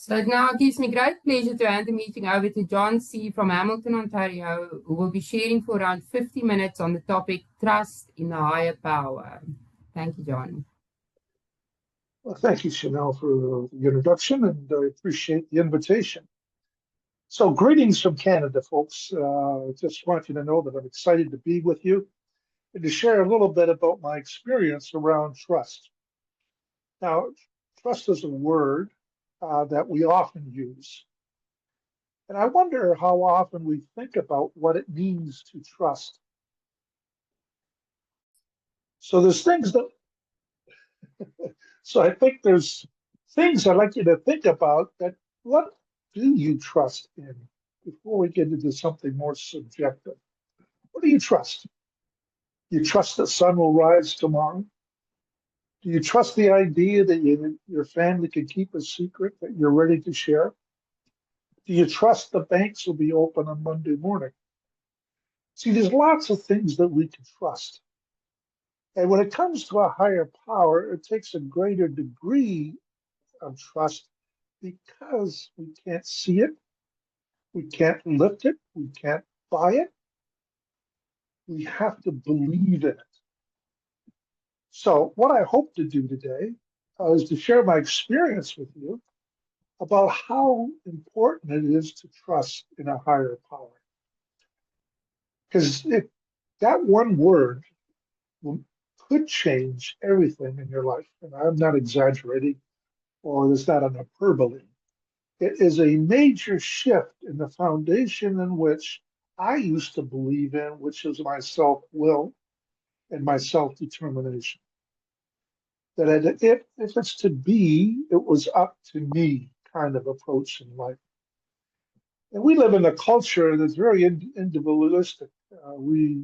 So it now gives me great pleasure to hand the meeting over to John C. from Hamilton, Ontario, who will be sharing for around 50 minutes on the topic Trust in the Higher Power. Thank you, John. Well, thank you, Chanel, for the introduction, and I appreciate the invitation. So, greetings from Canada, folks. Just want you to know that I'm excited to be with you and to share a little bit about my experience around trust. Now, trust is a word that we often use, and I wonder how often we think about what it means to trust. So, there's things that, so I think there's things I'd like you to think about that what do you trust in before we get into something more subjective? What do you trust? Do you trust the sun will rise tomorrow? Do you trust the idea that your family can keep a secret that you're ready to share? Do you trust the banks will be open on Monday morning? See, there's lots of things that we can trust. And when it comes to a higher power, it takes a greater degree of trust because we can't see it, we can't lift it, we can't buy it. We have to believe in it. So, what I hope to do today is to share my experience with you about how important it is to trust in a higher power. Because that one word could change everything in your life. And I'm not exaggerating, or is that an hyperbole? It is a major shift in the foundation in which I used to believe in, which is my self-will and my self-determination. That if it's to be, it was up to me kind of approach in life. And we live in a culture that's very individualistic. We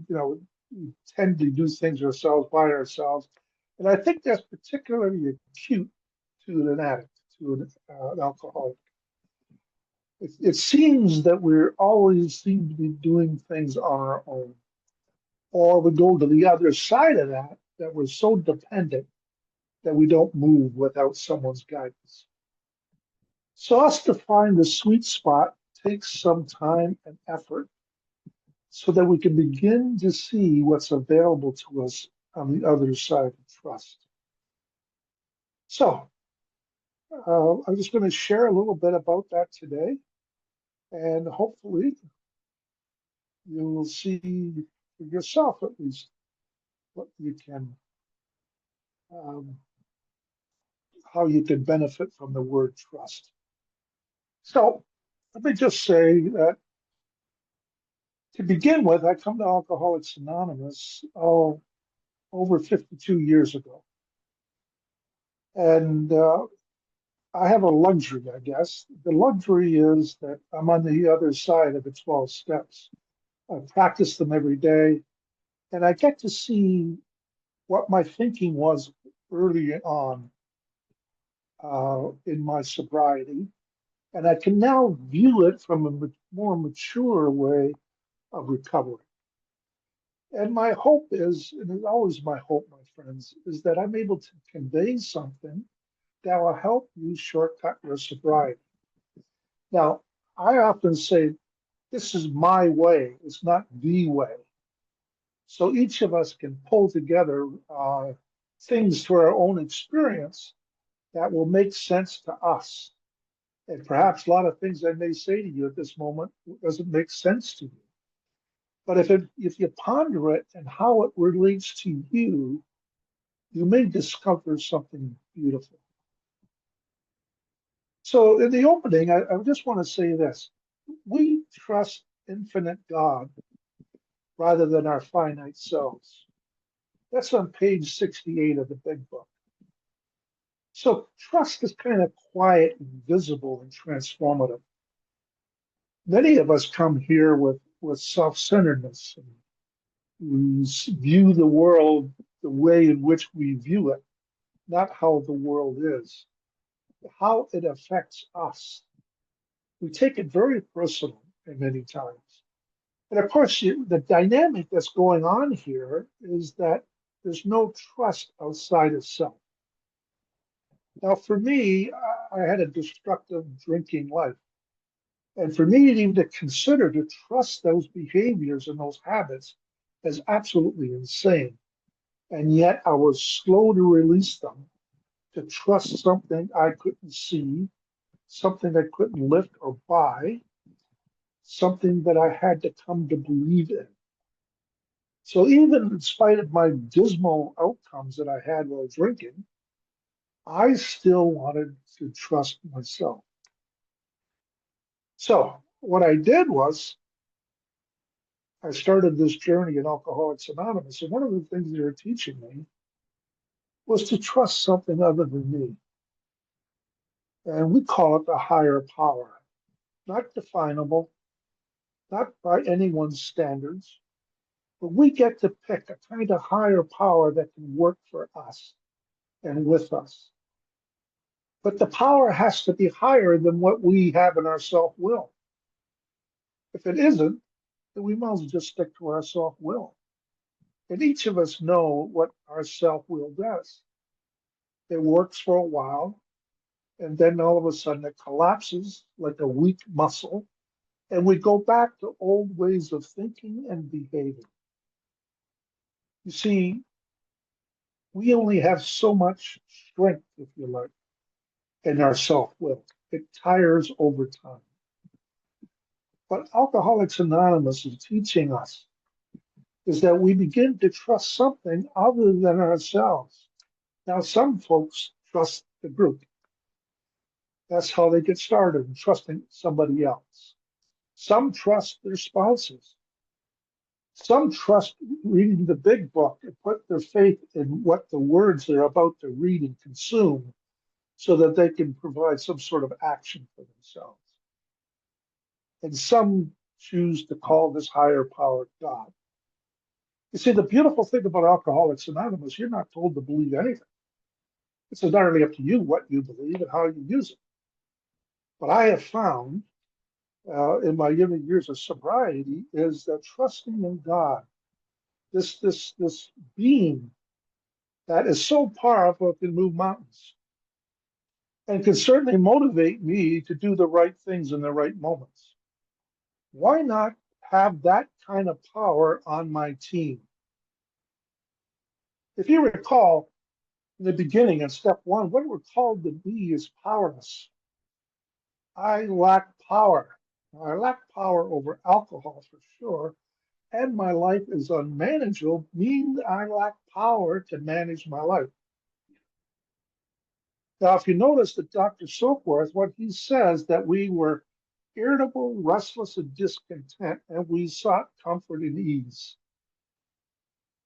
tend to do things ourselves by ourselves. And I think that's particularly acute to an addict, to an alcoholic. It seems that we're always seem to be doing things on our own. Or we go to the other side of that, that we're so dependent that we don't move without someone's guidance. So us to find the sweet spot takes some time and effort so that we can begin to see what's available to us on the other side of trust. So I'm just going to share a little bit about that today, and hopefully you will see for yourself at least what you can, how you can benefit from the word trust. So let me just say that to begin with, I come to Alcoholics Anonymous over 52 years ago. And I have a luxury, I guess. The luxury is that I'm on the other side of the 12 steps. I practice them every day, and I get to see what my thinking was early on in my sobriety. And I can now view it from a more mature way of recovery. And my hope is, and it's always my hope, my friends, is that I'm able to convey something that will help you shortcut your sobriety. Now, I often say, this is my way, it's not the way. So each of us can pull together things through our own experience that will make sense to us. And perhaps a lot of things I may say to you at this moment doesn't make sense to you. But if you ponder it and how it relates to you, you may discover something beautiful. So in the opening, I just want to say this. We trust infinite God rather than our finite selves. That's on page 68 of the big book. So trust is kind of quiet and visible and transformative. Many of us come here with self-centeredness. We view the world the way in which we view it, not how the world is, how it affects us. We take it very personal many times. And of course, the dynamic that's going on here is that there's no trust outside of self. Now, for me, I had a destructive drinking life. And for me even to consider to trust those behaviors and those habits is absolutely insane. And yet I was slow to release them, to trust something I couldn't see, something I couldn't lift or buy, something that I had to come to believe in. So even in spite of my dismal outcomes that I had while drinking, I still wanted to trust myself. So what I did was I started this journey in Alcoholics Anonymous, and one of the things they were teaching me was to trust something other than me. And we call it the higher power, not definable, not by anyone's standards, but we get to pick a kind of higher power that can work for us and with us. But the power has to be higher than what we have in our self-will. If it isn't, then we might as well just stick to our self-will. And each of us know what our self-will does. It works for a while, and then all of a sudden it collapses like a weak muscle, and we go back to old ways of thinking and behaving. You see, we only have so much strength, if you like, in our self-will. It tires over time. What Alcoholics Anonymous is teaching us is that we begin to trust something other than ourselves. Now, some folks trust the group. That's how they get started, trusting somebody else. Some trust their spouses. Some trust reading the big book and put their faith in what the words they're about to read and consume so that they can provide some sort of action for themselves. And some choose to call this higher power God. You see, the beautiful thing about Alcoholics Anonymous, you're not told to believe anything. It's entirely up to you what you believe and how you use it. What I have found in my years of sobriety is that trusting in God, this being that is so powerful it can move mountains and can certainly motivate me to do the right things in the right moments. Why not have that kind of power on my team? If you recall, in the beginning, in step one, what we're called to be is powerless. I lack power. I lack power over alcohol for sure, and my life is unmanageable, meaning I lack power to manage my life. Now, if you notice that Dr. Silkworth, what he says that we were irritable, restless, and discontent, and we sought comfort and ease.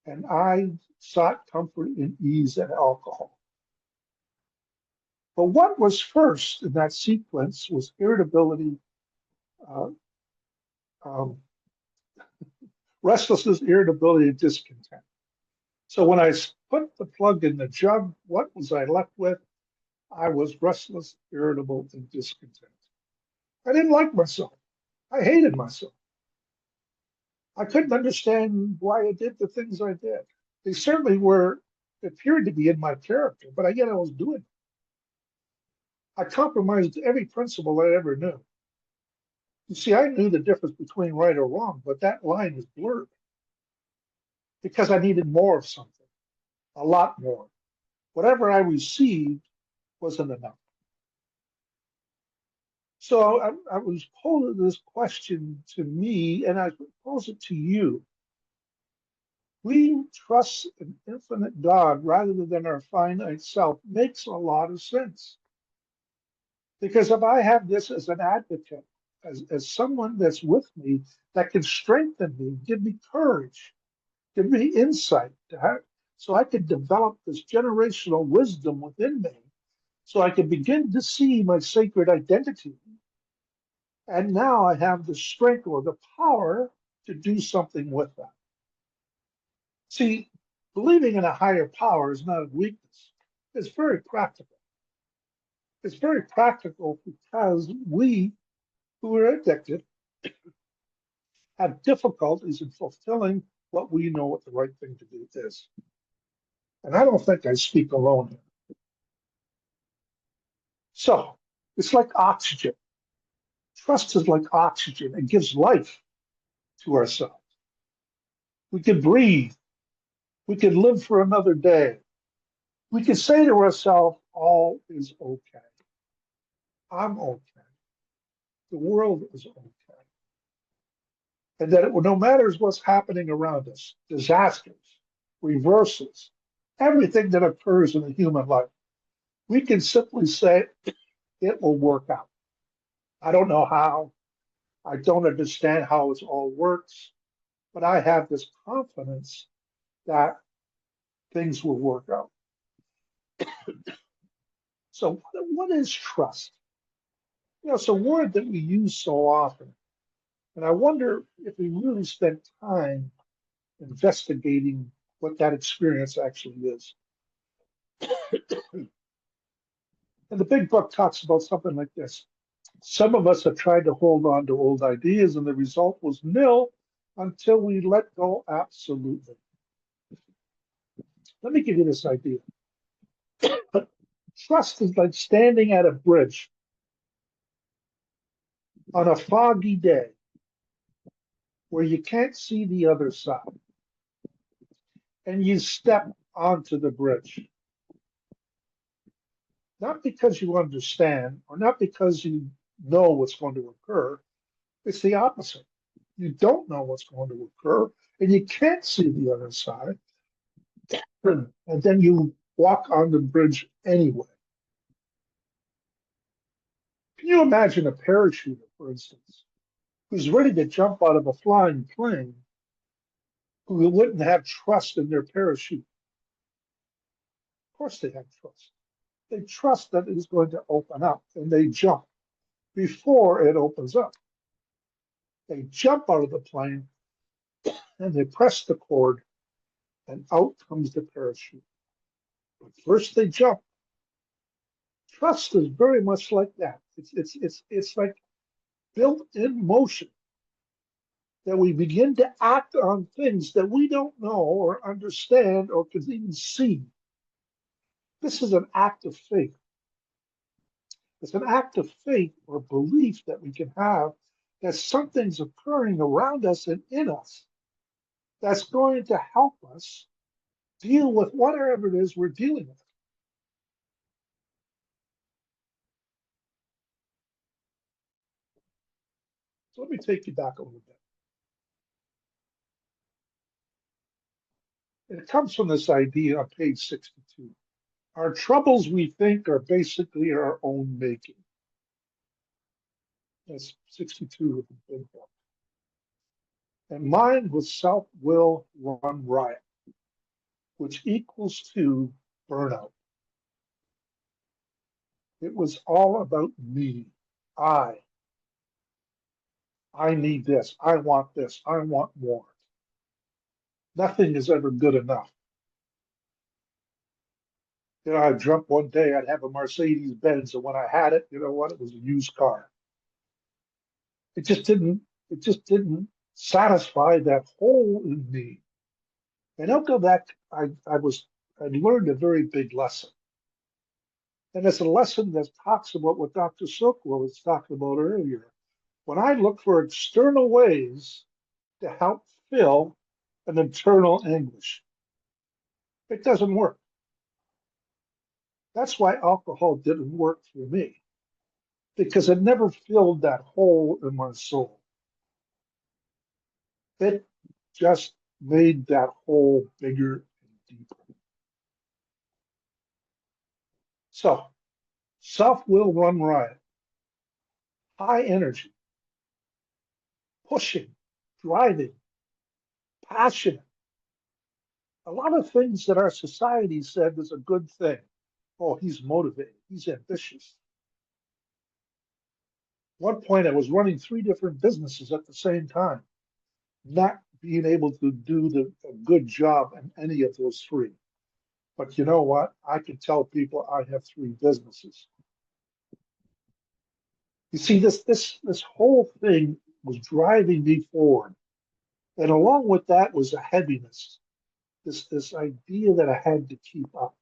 And I sought comfort and ease in alcohol. But what was first in that sequence was irritability, uh, um, restlessness, irritability, and discontent. So when I put the plug in the jug, what was I left with? I was restless, irritable, and discontent. I didn't like myself. I hated myself. I couldn't understand why I did the things I did. They certainly appeared to be in my character, but yet I was doing it. I compromised every principle I ever knew. You see, I knew the difference between right or wrong, but that line was blurred because I needed more of something, a lot more. Whatever I received wasn't enough. So I was posing this question to me, and I pose it to you. We trust an infinite God rather than our finite self makes a lot of sense. Because if I have this as an advocate, as someone that's with me that can strengthen me, give me courage, give me insight, so I could develop this generational wisdom within me, so I could begin to see my sacred identity. And now I have the strength or the power to do something with that. See, believing in a higher power is not a weakness. It's very practical. It's very practical because we who are addicted have difficulties in fulfilling what we know what the right thing to do is. And I don't think I speak alone here. So It's like oxygen. Trust is like oxygen. It gives life to ourselves. We can breathe. We can live for another day. We can say to ourselves, all is okay. I'm okay. The world is okay. And that no matter what's happening around us, disasters, reversals, everything that occurs in a human life, we can simply say it will work out. I don't know how. I don't understand how it all works, but I have this confidence that things will work out. So, what is trust? It's a word that we use so often. And I wonder if we really spent time investigating what that experience actually is. And the big book talks about something like this. Some of us have tried to hold on to old ideas, and the result was nil until we let go absolutely. Let me give you this idea. Trust is like standing at a bridge on a foggy day where you can't see the other side, and you step onto the bridge. Not because you understand or not because you know what's going to occur. It's the opposite. You don't know what's going to occur and you can't see the other side. And then you walk on the bridge anyway. Can you imagine a parachuter, for instance, who's ready to jump out of a flying plane, who wouldn't have trust in their parachute? Of course they have trust. They trust that it is going to open up and they jump before it opens up. They jump out of the plane and they press the cord and out comes the parachute. But first they jump. Trust is very much like that. It's like built in motion that we begin to act on things that we don't know or understand or can even see. This is an act of faith. It's an act of faith or belief that we can have that something's occurring around us and in us that's going to help us deal with whatever it is we're dealing with. So let me take you back a little bit. And it comes from this idea on page 62. Our troubles, we think, are basically our own making. That's 62 of the big book. And mine was self-will run riot, which equals to burnout. It was all about me. I. I need this. I want this. I want more. Nothing is ever good enough. I'd jump one day, I'd have a Mercedes Benz, and when I had it, you know what? It was a used car. It just didn't, it just didn't satisfy that hole in me. And I'll go back, I learned a very big lesson. And it's a lesson that talks about what Dr. Sokwa was talking about earlier. When I look for external ways to help fill an internal anguish, it doesn't work. That's why alcohol didn't work for me, because it never filled that hole in my soul. It just made that hole bigger and deeper. So, self will run riot, high energy, pushing, driving, passionate. A lot of things that our society said was a good thing. Oh, he's motivated, he's ambitious. One point, I was running 3 different businesses at the same time, not being able to do a good job in any of those 3. But you know what? I can tell people I have 3 businesses. You see, this whole thing was driving me forward. And along with that was a heaviness, this idea that I had to keep up.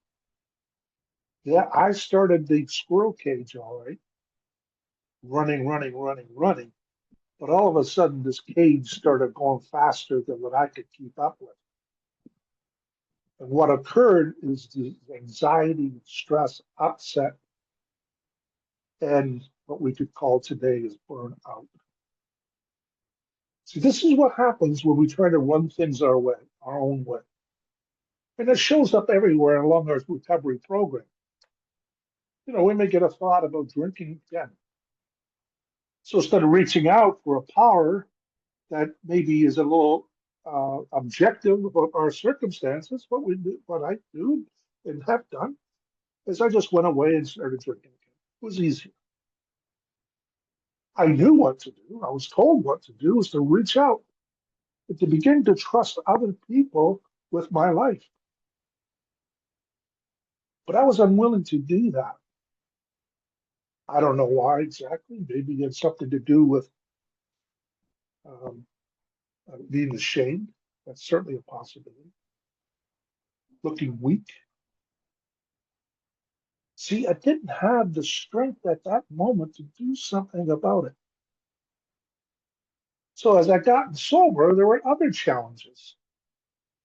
Yeah, I started the squirrel cage, all right. running, running, running, running. But all of a sudden, this cage started going faster than what I could keep up with. And what occurred is the anxiety, stress, upset, and what we could call today is burnout. See, this is what happens when we try to run things our way, our own way. And it shows up everywhere along our recovery program. We may get a thought about drinking again. So instead of reaching out for a power that maybe is a little objective about our circumstances, what I do and have done is I just went away and started drinking again. It was easier. I knew what to do. I was told what to do was to reach out and to begin to trust other people with my life. But I was unwilling to do that. I don't know why exactly. Maybe it had something to do with um, being ashamed. That's certainly a possibility. Looking weak. See, I didn't have the strength at that moment to do something about it. So as I got sober, there were other challenges.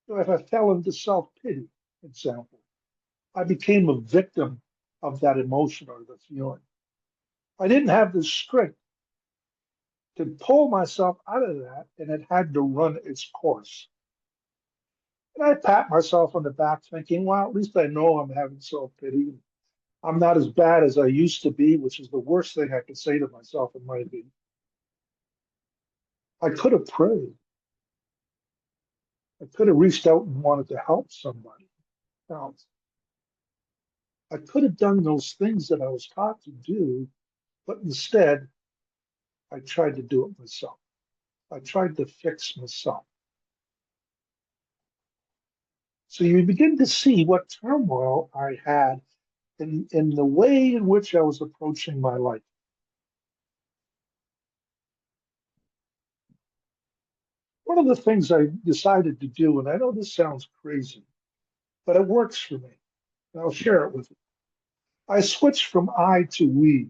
If I fell into self-pity, example, I became a victim of that emotion or the feeling. I didn't have the strength to pull myself out of that, and it had to run its course. And I pat myself on the back thinking, well, at least I know I'm having self-pity. I'm not as bad as I used to be, which is the worst thing I could say to myself in my opinion. I could have prayed. I could have reached out and wanted to help somebody else. I could have done those things that I was taught to do, but instead, I tried to do it myself. I tried to fix myself. So you begin to see what turmoil I had in the way in which I was approaching my life. One of the things I decided to do, and I know this sounds crazy, but it works for me, and I'll share it with you. I switched from I to we.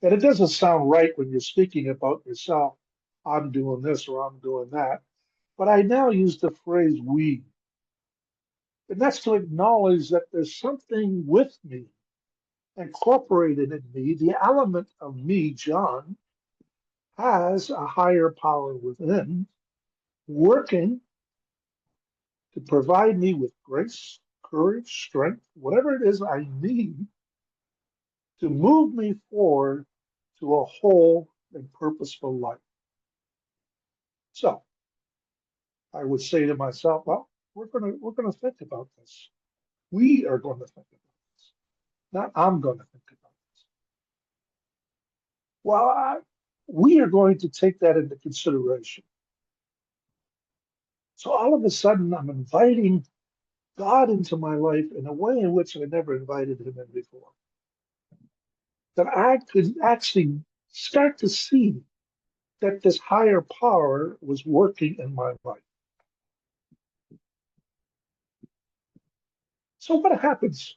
And it doesn't sound right when you're speaking about yourself. I'm doing this or I'm doing that. But I now use the phrase we. And that's to acknowledge that there's something with me, incorporated in me. The element of me, John, has a higher power within, working to provide me with grace, courage, strength, whatever it is I need to move me forward to a whole and purposeful life. So I would say to myself, well, we're gonna think about this. We are going to think about this. Not I'm going to think about this. Well, we are going to take that into consideration. So all of a sudden, I'm inviting God into my life in a way in which I never invited him in before. That I could actually start to see that this higher power was working in my life. So what happens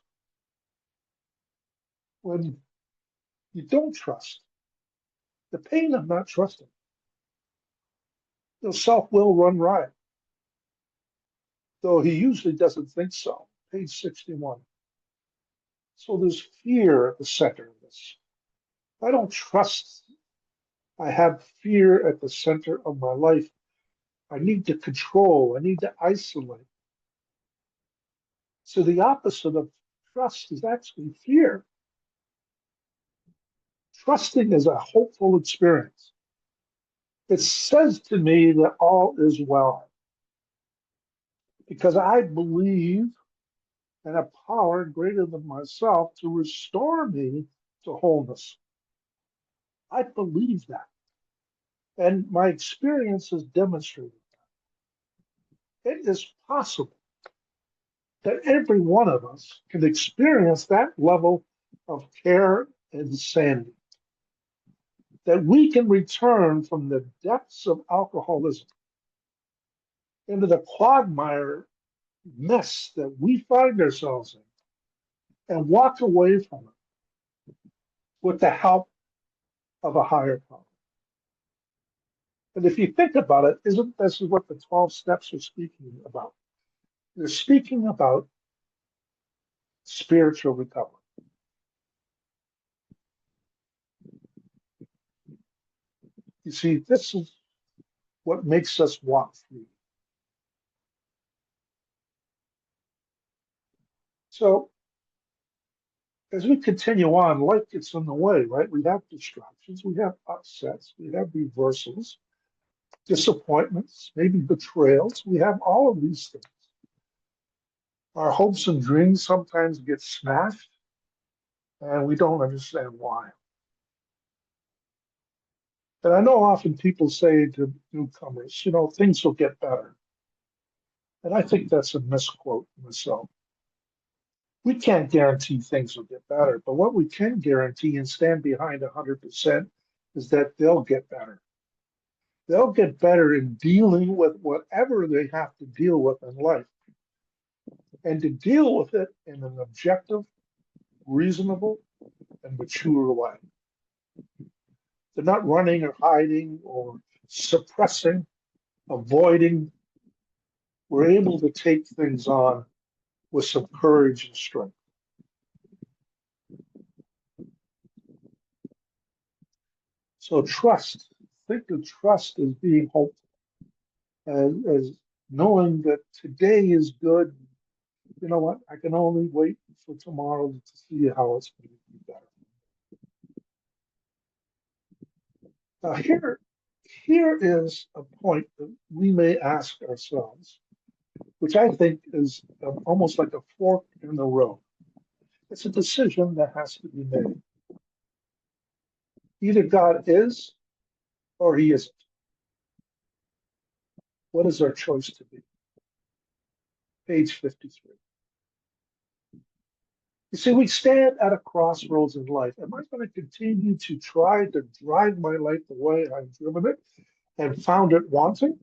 when you don't trust? The pain of not trusting. Self will run riot, though he usually doesn't think so. Page 61. So there's fear at the center of this. I don't trust. I have fear at the center of my life. I need to control. I need to isolate. So the opposite of trust is actually fear. Trusting is a hopeful experience. It says to me that all is well because I believe in a power greater than myself to restore me to wholeness. I believe that. And my experience has demonstrated that. It is possible that every one of us can experience that level of care and sanity. That we can return from the depths of alcoholism into the quagmire mess that we find ourselves in and walk away from it with the help of a higher power. And if you think about it, isn't this is what the 12 steps are speaking about? They're speaking about spiritual recovery. You see, this is what makes us walk free. So as we continue on, life gets in the way, right? We have distractions, we have upsets, we have reversals, disappointments, maybe betrayals. We have all of these things. Our hopes and dreams sometimes get smashed, and we don't understand why. And I know often people say to newcomers, things will get better. And I think that's a misquote myself. We can't guarantee things will get better, but what we can guarantee and stand behind 100% is that they'll get better. They'll get better in dealing with whatever they have to deal with in life, and to deal with it in an objective, reasonable, and mature way. They're not running or hiding or suppressing, avoiding. We're able to take things on with some courage and strength. So trust, think of trust as being hopeful, as knowing that today is good. You know what? I can only wait for tomorrow to see how it's going to be better. Now here is a point that we may ask ourselves, which I think is almost like a fork in the road. It's a decision that has to be made. Either God is or he isn't. What is our choice to be? Page 53. You see, we stand at a crossroads in life. Am I going to continue to try to drive my life the way I've driven it and found it wanting?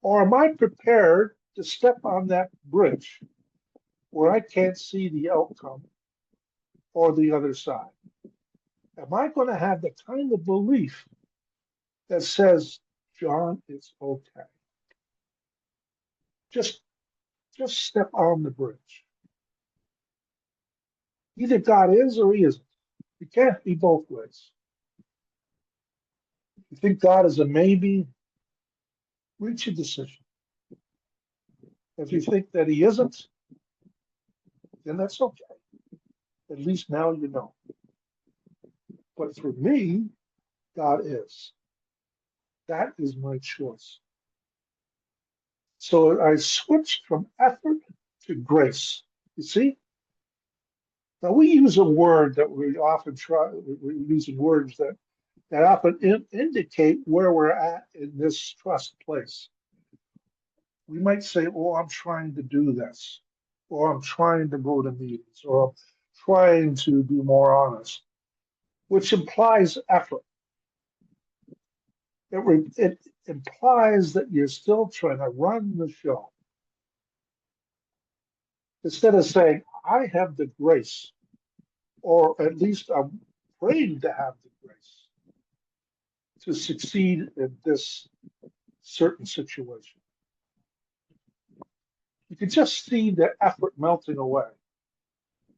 Or am I prepared to step on that bridge where I can't see the outcome or the other side? Am I going to have the kind of belief that says, John, it's okay. Just step on the bridge. Either God is or he isn't. You can't be both ways. If you think God is a maybe, reach a decision. If you think that he isn't, then that's okay. At least now you know. But for me, God is. That is my choice. So I switched from effort to grace. You see? Now we use a word that we often we're using words that often indicate where we're at in this trust place. We might say, oh, I'm trying to do this, or I'm trying to go to meetings, or I'm trying to be more honest, which implies effort. It implies that you're still trying to run the show. Instead of saying, I have the grace, or at least I'm praying to have the grace to succeed in this certain situation. You can just see the effort melting away.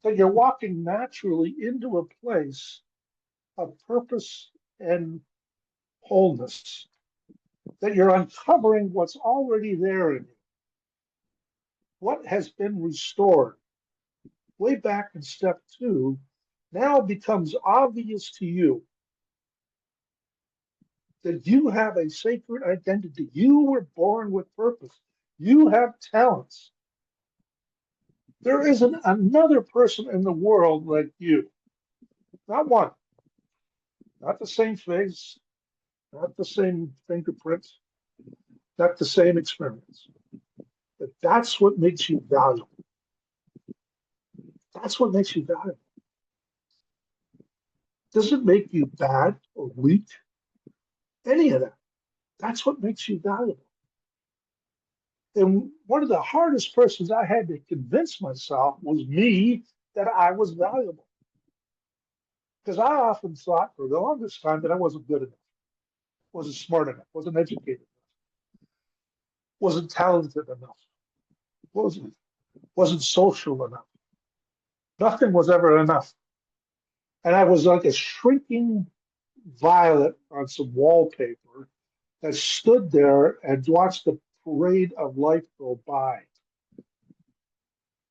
That you're walking naturally into a place of purpose and wholeness. That you're uncovering what's already there in you. What has been restored way back in step 2 now becomes obvious to you that you have a sacred identity. You were born with purpose. You have talents. There isn't another person in the world like you. Not one. Not the same face, not the same fingerprints, not the same experience. But that's what makes you valuable. That's what makes you valuable. Doesn't make you bad or weak. Any of that. That's what makes you valuable. And one of the hardest persons I had to convince myself was me that I was valuable. Because I often thought for the longest time that I wasn't good enough, wasn't smart enough, wasn't educated enough, wasn't talented enough, wasn't wasn't social enough. Nothing was ever enough. And I was like a shrinking violet on some wallpaper that stood there and watched the parade of life go by.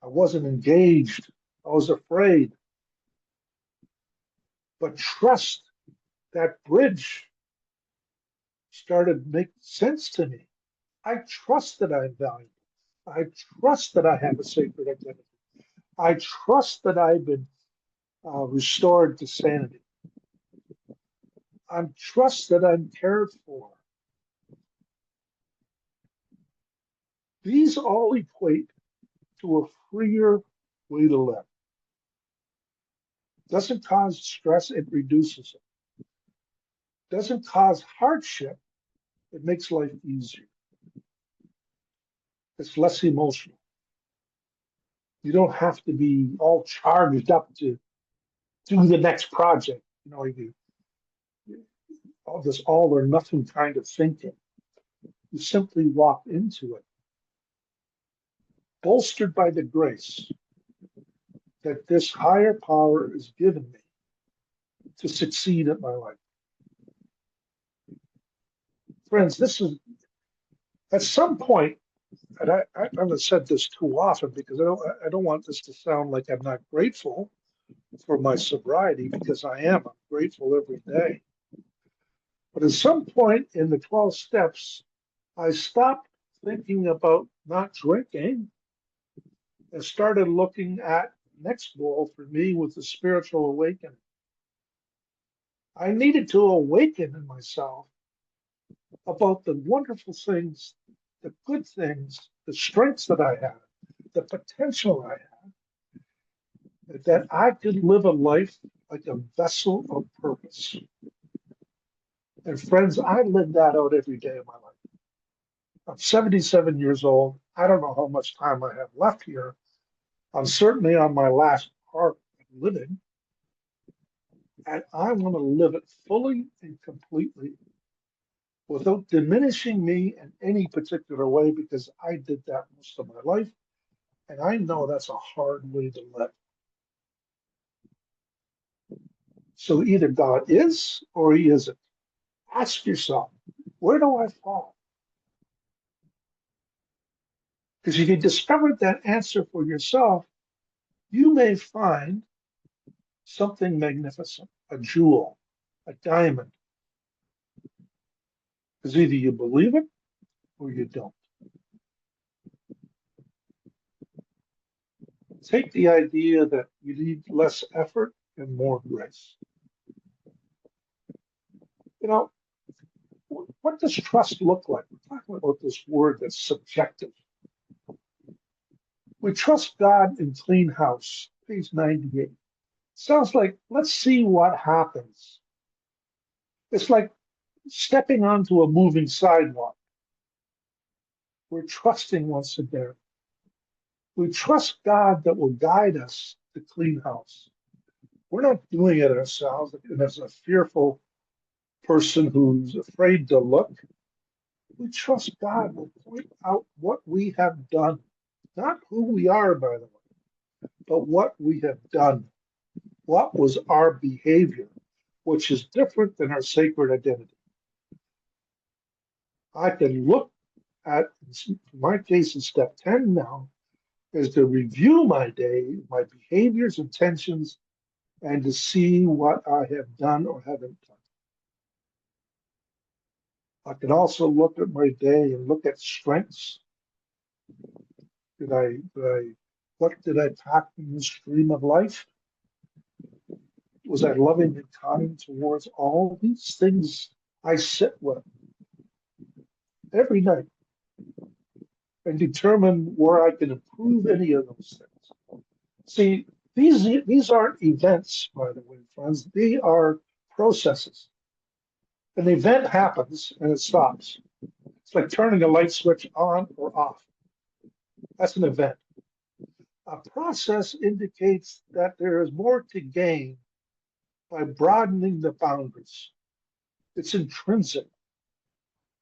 I wasn't engaged. I was afraid. But trust, that bridge started to make sense to me. I trust that I'm valuable. I trust that I have a sacred identity. I trust that I've been restored to sanity. I trust that I'm cared for. These all equate to a freer way to live. Doesn't cause stress, it reduces it. Doesn't cause hardship, it makes life easier. It's less emotional. You don't have to be all charged up to do the next project. You all this all or nothing kind of thinking. You simply walk into it, bolstered by the grace that this higher power is given me to succeed at my life. Friends, this is at some point, and I haven't said this too often because I don't want this to sound like I'm not grateful for my sobriety because I am. I'm grateful every day. But at some point in the 12 steps, I stopped thinking about not drinking and started looking at next goal for me with the spiritual awakening. I needed to awaken in myself about the wonderful things, the good things, the strengths that I have, the potential I have, that I could live a life like a vessel of purpose. And friends, I live that out every day of my life. I'm 77 years old. I don't know how much time I have left here. I'm certainly on my last part of living. And I want to live it fully and completely without diminishing me in any particular way because I did that most of my life. And I know that's a hard way to live. So either God is or he isn't. Ask yourself, where do I fall? Because if you discover that answer for yourself, you may find something magnificent, a jewel, a diamond. Because either you believe it or you don't. Take the idea that you need less effort and more grace. You know, what does trust look like? We're talking about this word that's subjective. We trust God in clean house, page 98. Sounds like, let's see what happens. It's like stepping onto a moving sidewalk. We're trusting once again. We trust God that will guide us to clean house. We're not doing it ourselves. And as a fearful person who's afraid to look, we trust God will point out what we have done. Not who we are, by the way, but what we have done. What was our behavior, which is different than our sacred identity. I can look at, in my case, in step 10 now, is to review my day, my behaviors, intentions, and to see what I have done or haven't done. I can also look at my day and look at strengths. What did I pack in the stream of life? Was I loving and kind towards all these things I sit with every night and determine where I can improve any of those things? See, these aren't events, by the way, friends. They are processes. An event happens and it stops. It's like turning a light switch on or off. That's an event. A process indicates that there is more to gain by broadening the boundaries. It's intrinsic.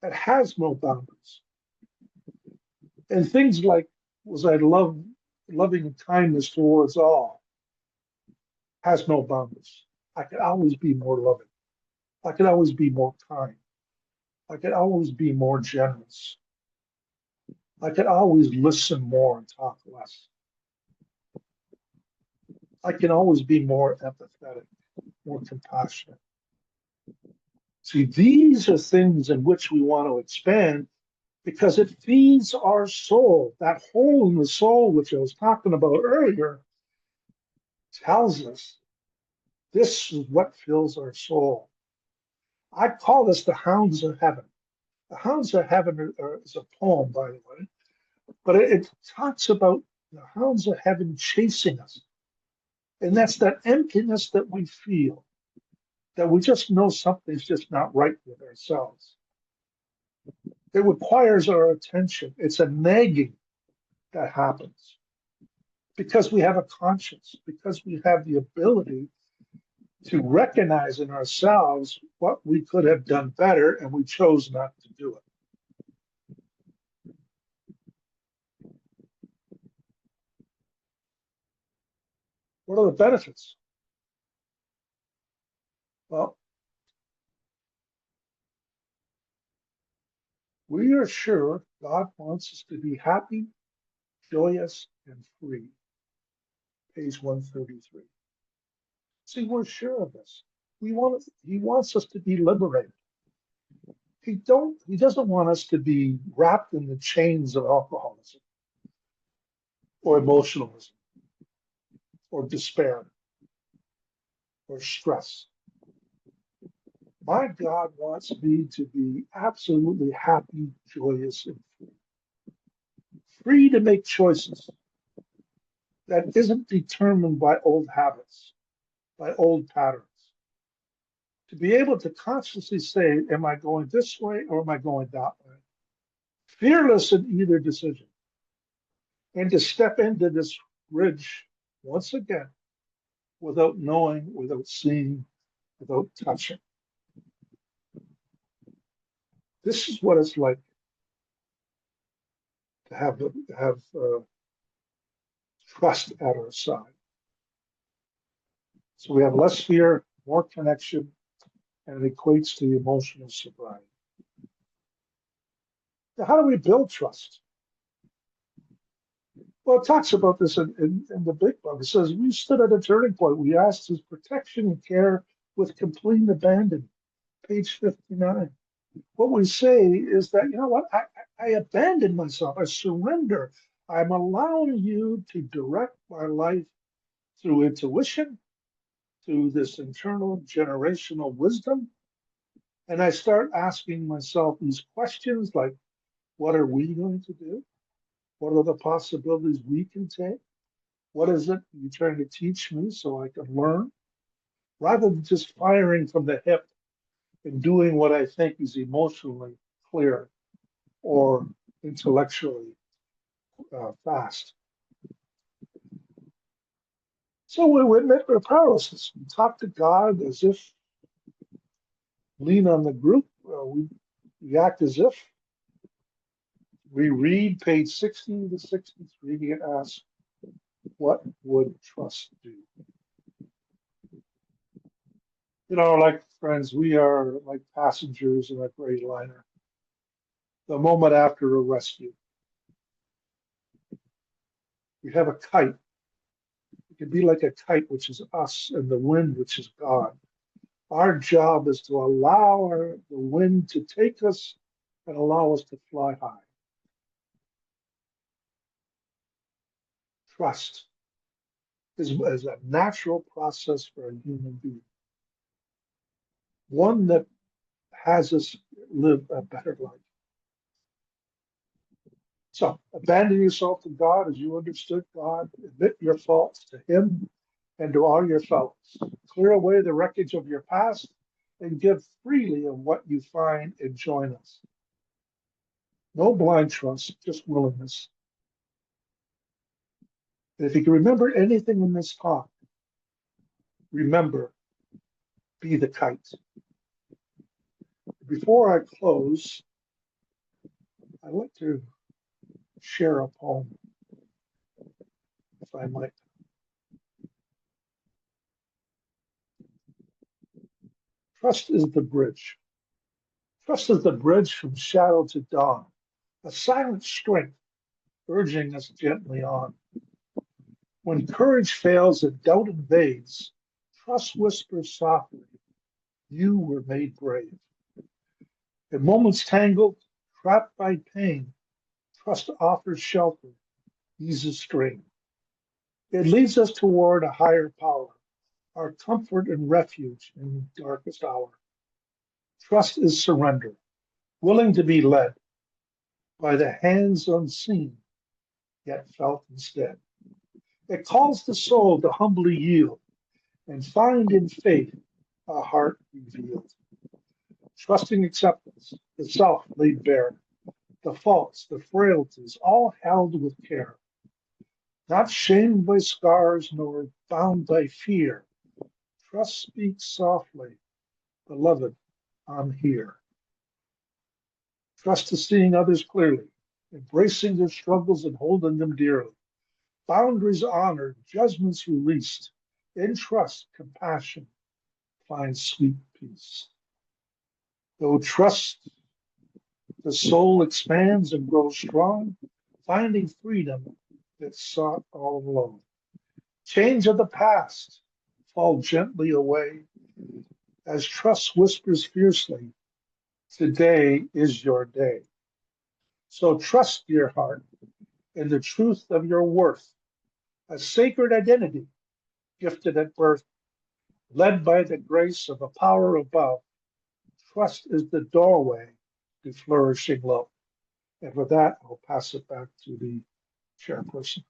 It has no boundaries. And things like, was I loving kindness towards all, has no boundaries. I could always be more loving. I could always be more kind. I could always be more generous. I could always listen more and talk less. I can always be more empathetic, more compassionate. See, these are things in which we want to expand because it feeds our soul. That hole in the soul, which I was talking about earlier, tells us this is what fills our soul. I call this the hounds of heaven. The hounds of heaven is a poem, by the way, but it talks about the hounds of heaven chasing us. And that's that emptiness that we feel, that we just know something's just not right with ourselves. It requires our attention. It's a nagging that happens because we have a conscience, because we have the ability to recognize in ourselves what we could have done better and we chose not to do it. What are the benefits? Well, we are sure God wants us to be happy, joyous, and free. Page 133. See, we're sure of this. He wants us to be liberated. He doesn't want us to be wrapped in the chains of alcoholism or emotionalism or despair or stress. My God wants me to be absolutely happy, joyous, and free. Free to make choices that isn't determined by old habits, by old patterns. To be able to consciously say, am I going this way or am I going that way? Fearless in either decision. And to step into this bridge once again without knowing, without seeing, without touching. This is what it's like to have trust at our side. So we have less fear, more connection, and it equates to emotional sobriety. Now, how do we build trust? Well, it talks about this in the big book. It says, we stood at a turning point. We asked his protection and care with complete abandon. Page 59. What we say is that, you know what, I abandon myself. I surrender. I'm allowing you to direct my life through intuition, through this internal generational wisdom. And I start asking myself these questions like, what are we going to do? What are the possibilities we can take? What is it you're trying to teach me so I can learn? Rather than just firing from the hip and doing what I think is emotionally clear or intellectually fast. So we admit our powerlessness. We talk to God as if, lean on the group. We act as if. We read page 60 to 63 and ask, what would trust do? You know, like friends, we are like passengers in a great liner. The moment after a rescue, we have a kite. It can be like a kite, which is us, and the wind, which is God. Our job is to allow the wind to take us and allow us to fly high. Trust is a natural process for a human being, one that has us live a better life. So abandon yourself to God as you understood God, admit your faults to Him and to all your fellows. Clear away the wreckage of your past and give freely of what you find and join us. No blind trust, just willingness. And if you can remember anything in this talk, remember be the kite. Before I close, I'd like to share a poem, if I might. Trust is the bridge. Trust is the bridge from shadow to dawn, a silent strength urging us gently on. When courage fails and doubt invades, trust whispers softly, you were made brave. In moments tangled, trapped by pain, trust offers shelter, eases strain. It leads us toward a higher power, our comfort and refuge in the darkest hour. Trust is surrender, willing to be led by the hands unseen, yet felt instead. It calls the soul to humbly yield and find in faith a heart revealed. Trusting acceptance, the self laid bare, the faults, the frailties, all held with care. Not shamed by scars nor bound by fear, trust speaks softly, beloved, I'm here. Trust is seeing others clearly, embracing their struggles and holding them dearly. Boundaries honored, judgments released. In trust, compassion finds sweet peace. Though trust, the soul expands and grows strong, finding freedom that sought all alone. Change of the past, fall gently away as trust whispers fiercely, today is your day. So trust your heart in the truth of your worth, a sacred identity gifted at birth, led by the grace of a power above. Trust is the doorway to flourishing love. And with that, I'll pass it back to the chairperson.